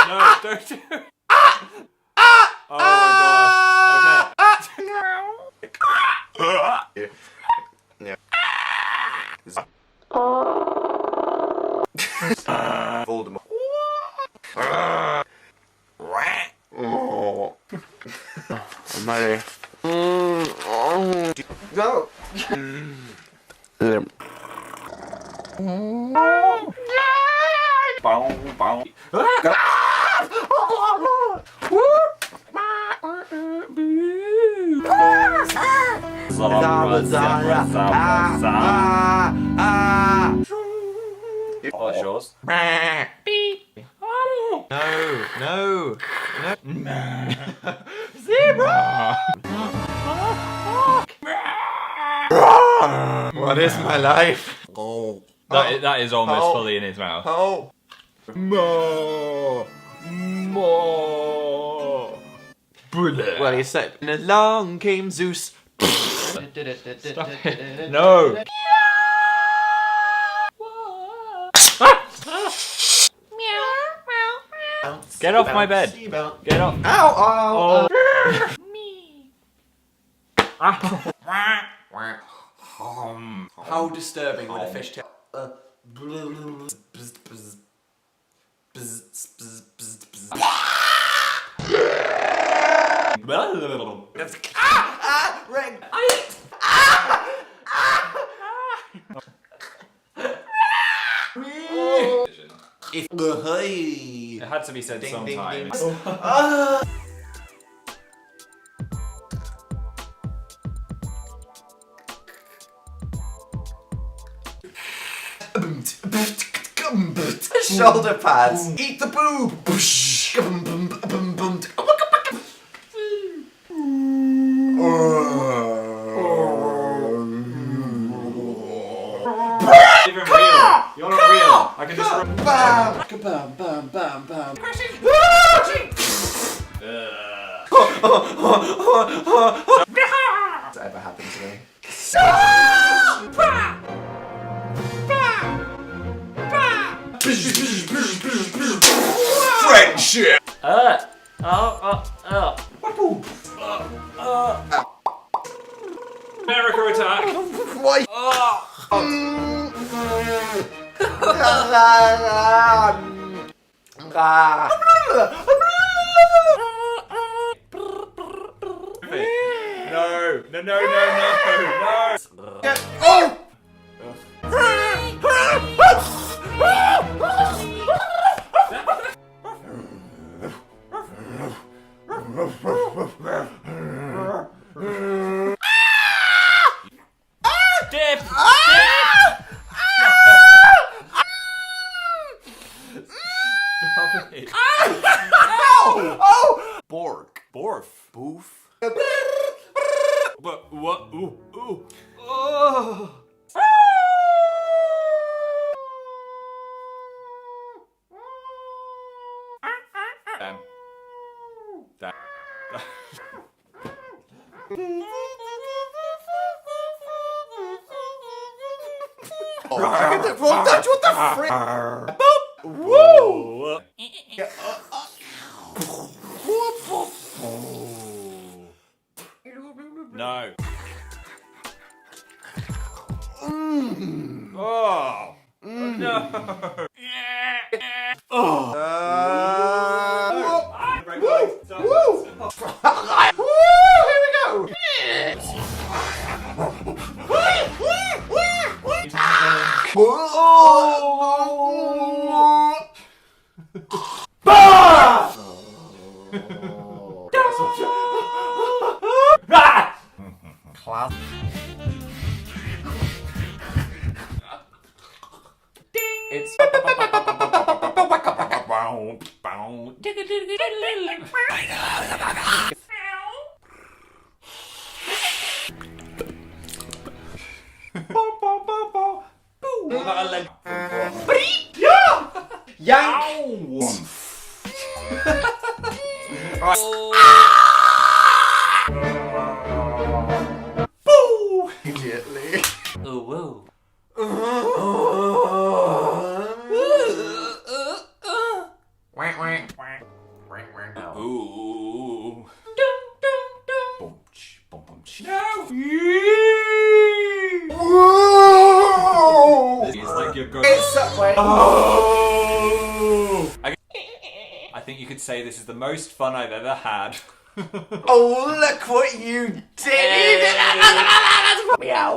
No, don't do it. Oh my gosh. Okay. Voldemort. I'm ready. Go. What's yours? No. Zebra! What is my life? Oh. That is almost fully in his mouth. Oh. More. Well, he said, and along came Zeus. Stop it. No. Get off my bed. Get off. Ow! How disturbing would a fish tail? Ring! It had to be said sometimes. Shoulder pads. Eat the boob. Even real. You're not real. I can just. Bam! Bam! Bam! Bam! Bam! That's ever happened to me. Friendship. America attack. Why? No. Oh! Dip. Stop it. Oh! Bork. Borf. Boof. What? Ooh. Oh. Damn. What the frick? Woo! No. Oh. No. Oh. Here we go. Class. It's immediately. Oh, whoa. Whack, whack. Ooh. No! It's like you're going. Oh! I think you could say this is the most fun I've ever had. Oh, look what you did! Meow.